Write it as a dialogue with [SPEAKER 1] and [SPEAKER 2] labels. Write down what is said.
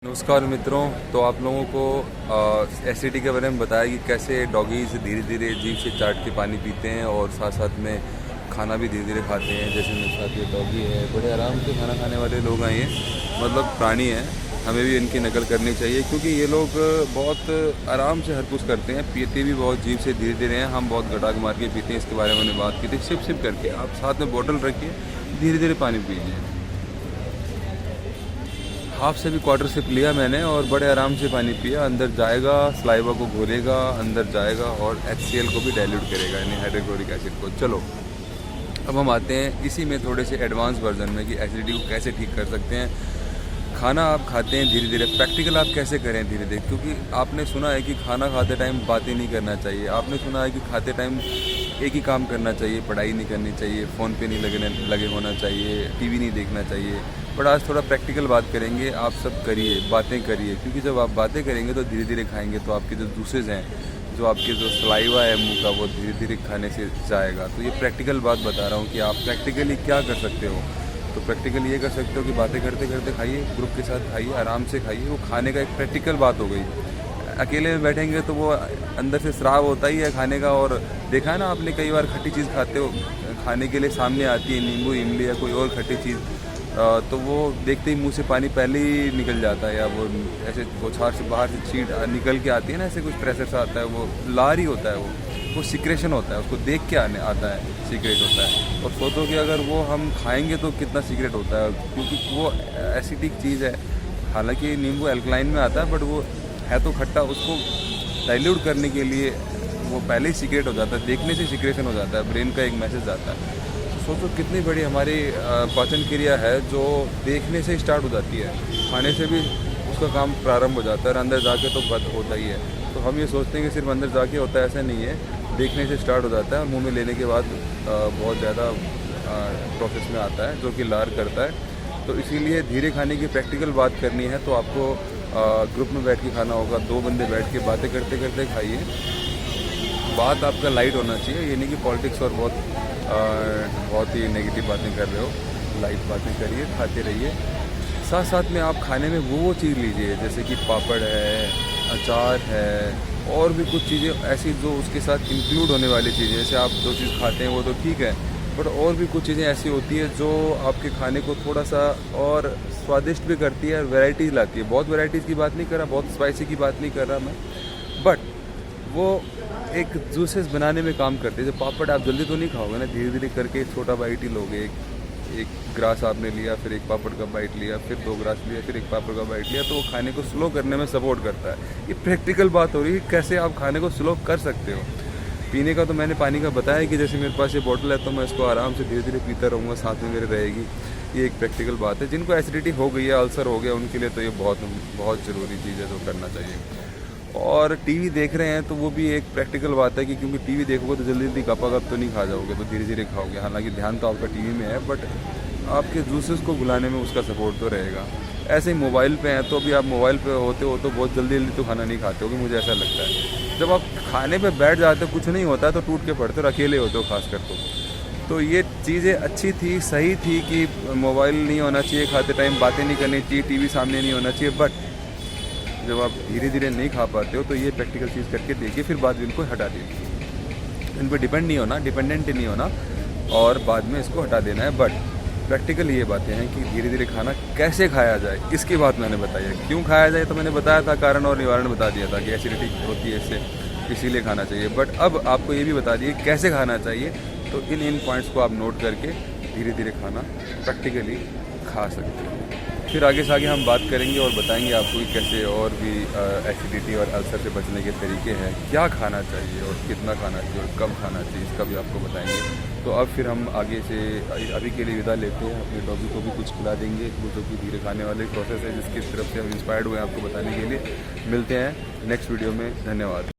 [SPEAKER 1] नमस्कार मित्रों। तो आप लोगों को एसिडिटी के बारे में बताया कि कैसे डॉगीज धीरे धीरे जीभ से चाट के पानी पीते हैं और साथ साथ में खाना भी धीरे धीरे खाते हैं। जैसे मेरे साथ ये डॉगी है, बड़े आराम से खाना खाने वाले लोग हैं, ये मतलब प्राणी हैं। हमें भी इनकी नकल करनी चाहिए क्योंकि ये लोग बहुत आराम से हर कुछ करते हैं, पीते भी बहुत जीभ से धीरे धीरे हैं। हम बहुत गटाक मार के पीते हैं। इसके बारे में हमने बात की थी। सिप सिप करके आप साथ में बोतल रखिए, धीरे धीरे पानी पीजिए। हाफ से भी क्वार्टर सिप लिया मैंने और बड़े आराम से पानी पिया। अंदर जाएगा, सलाइवा को घोलेगा, अंदर जाएगा और HCl को भी डाइल्यूट करेगा, यानी हाइड्रोक्लोरिक एसिड को। चलो अब हम आते हैं इसी में थोड़े से एडवांस वर्जन में कि एसिडिटी को कैसे ठीक कर सकते हैं। खाना आप खाते हैं धीरे धीरे, प्रैक्टिकल आप कैसे करें धीरे धीरे, क्योंकि आपने सुना है कि खाना खाते टाइम बातें नहीं करना चाहिए। आपने सुना है कि खाते टाइम एक ही काम करना चाहिए, पढ़ाई नहीं करनी चाहिए, फ़ोन पे नहीं लगे होना चाहिए, टीवी नहीं देखना चाहिए। बट आज थोड़ा प्रैक्टिकल बात करेंगे। आप सब करिए, बातें करिए, क्योंकि जब आप बातें करेंगे तो धीरे धीरे खाएंगे तो आपके जो जूसेज हैं, जो आपके जो सलाइवा है मुंह का, वो धीरे धीरे खाने से जाएगा। तो ये प्रैक्टिकल बात बता रहा हूँ कि आप प्रैक्टिकली क्या कर सकते हो। तो प्रैक्टिकल ये कर सकते हो कि बातें करते करते खाइए, ग्रुप के साथ खाइए, आराम से खाइए। वो खाने का एक प्रैक्टिकल बात हो गई। अकेले में बैठेंगे तो वो अंदर से श्राव होता ही है खाने का। और देखा है ना आपने, कई बार खट्टी चीज़ खाते हो, खाने के लिए सामने आती है नींबू इमली या कोई और खट्टी चीज़, तो वो देखते ही मुंह से पानी पहले ही निकल जाता है, या वो ऐसे बौछार से बाहर से छींट निकल के आती है ना, ऐसे कुछ प्रेशर सा आता है, वो लार ही होता है, वो सिक्रेशन होता है, उसको देख के आने आता है, सीक्रेट होता है। और सोचो कि अगर वो हम खाएंगे तो कितना सीक्रेट होता है, क्योंकि वो एसिडिक चीज़ है। हालांकि नींबू एल्कलाइन में आता है, बट वो है तो खट्टा, उसको डाइल्यूट करने के लिए वो पहले ही सीक्रेट हो जाता है, देखने से सिक्रेशन हो जाता है, ब्रेन का एक मैसेज आता है। तो सोचो कितनी बड़ी हमारी पाचन क्रिया है जो देखने से स्टार्ट हो जाती है, खाने से भी उसका काम प्रारंभ हो जाता है, और अंदर जाके तो बंद होता ही है। तो हम ये सोचते हैं कि सिर्फ अंदर जाके होता है, ऐसा नहीं है, देखने से स्टार्ट हो जाता है और मुंह में लेने के बाद बहुत ज़्यादा प्रोसेस में आता है, जो कि लार करता है। तो इसीलिए धीरे खाने की प्रैक्टिकल बात करनी है तो आपको ग्रुप में बैठ के खाना होगा। 2 बंदे बैठ के बातें करते करते खाइए। बात आपका लाइट होना चाहिए, ये नहीं कि पॉलिटिक्स और बहुत ही नेगेटिव बातें कर रहे हो। लाइट बातें करिए, खाते रहिए। साथ साथ में आप खाने में वो चीज़ लीजिए, जैसे कि पापड़ है, अचार है, और भी कुछ चीज़ें ऐसी जो उसके साथ इंक्लूड होने वाली चीज़ें। जैसे आप जो चीज़ खाते हैं वो तो ठीक है, बट और भी कुछ चीज़ें ऐसी होती है जो आपके खाने को थोड़ा सा और स्वादिष्ट भी करती है, वैराइटीज़ लाती है। बहुत वैराइटीज़ की बात नहीं कर रहा, बहुत स्पाइसी की बात नहीं कर रहा मैं, बट वो एक जूसेस बनाने में काम करते हैं। जो पापड़ आप जल्दी तो नहीं खाओगे ना, धीरे धीरे करके छोटा बाइट ही लोगे। एक ग्रास आपने लिया, फिर एक पापड़ का बाइट लिया, फिर 2 ग्रास लिया, फिर एक पापड़ का बाइट लिया, तो वो खाने को स्लो करने में सपोर्ट करता है। ये प्रैक्टिकल बात हो रही है, कैसे आप खाने को स्लो कर सकते हो। पीने का तो मैंने पानी का बताया कि जैसे मेरे पास ये बोतल है तो मैं इसको आराम से धीरे धीरे पीता रहूँगा, साथ में मेरे रहेगी। ये एक प्रैक्टिकल बात है। जिनको एसिडिटी हो गई है, अल्सर हो गया, उनके लिए तो ये बहुत बहुत ज़रूरी चीज़ है जो करना चाहिए। और टीवी देख रहे हैं तो वो भी एक प्रैक्टिकल बात है कि क्योंकि टीवी देखोगे तो जल्दी जल्दी गपागप तो नहीं खा जाओगे, तो धीरे धीरे खाओगे। हालांकि ध्यान तो आपका टीवी में है, बट आपके जूसेस को बुलाने में उसका सपोर्ट तो रहेगा। ऐसे ही मोबाइल पे हैं तो अभी आप मोबाइल पे होते हो तो बहुत जल्दी जल्दी तो खाना नहीं खाते हो, कि मुझे ऐसा लगता है। जब आप खाने पे बैठ जाते हो, कुछ नहीं होता है तो टूट के पड़ते हो, अकेले होते हो खासकर तो ये चीज़ें अच्छी थी, सही थी कि मोबाइल नहीं होना चाहिए खाते टाइम, बातें नहीं करनी चाहिए, टीवी सामने नहीं होना चाहिए। बट जब आप धीरे धीरे नहीं खा पाते हो तो ये प्रैक्टिकल चीज़ करके देखिए, फिर बाद में इनको हटा दीजिए। इन पर डिपेंड नहीं होना, डिपेंडेंट नहीं होना, और बाद में इसको हटा देना है। बट प्रैक्टिकल ये बातें हैं कि धीरे धीरे खाना कैसे खाया जाए, इसकी बात मैंने बताई है। क्यों खाया जाए तो मैंने बताया था, कारण और निवारण बता दिया था कि एसिडिटी होती है इससे, इसीलिए खाना चाहिए। बट अब आपको ये भी बता दिए कैसे खाना चाहिए। तो इन पॉइंट्स को आप नोट करके धीरे धीरे खाना प्रैक्टिकली खा सकते हैं। फिर आगे से आगे हम बात करेंगे और बताएंगे आपको कि कैसे और भी एसिडिटी और अल्सर से बचने के तरीके हैं, क्या खाना चाहिए और कितना खाना चाहिए और कब खाना चाहिए, इसका भी आपको बताएंगे। तो अब फिर हम आगे से अभी के लिए विदा लेते हैं। अपने डॉगी को भी कुछ खिला देंगे, वो जो कि धीरे खाने वाले प्रोसेस है, जिसकी तरफ से हम इंस्पायर्ड हुए हैं आपको बताने के लिए। मिलते हैं नेक्स्ट वीडियो में। धन्यवाद।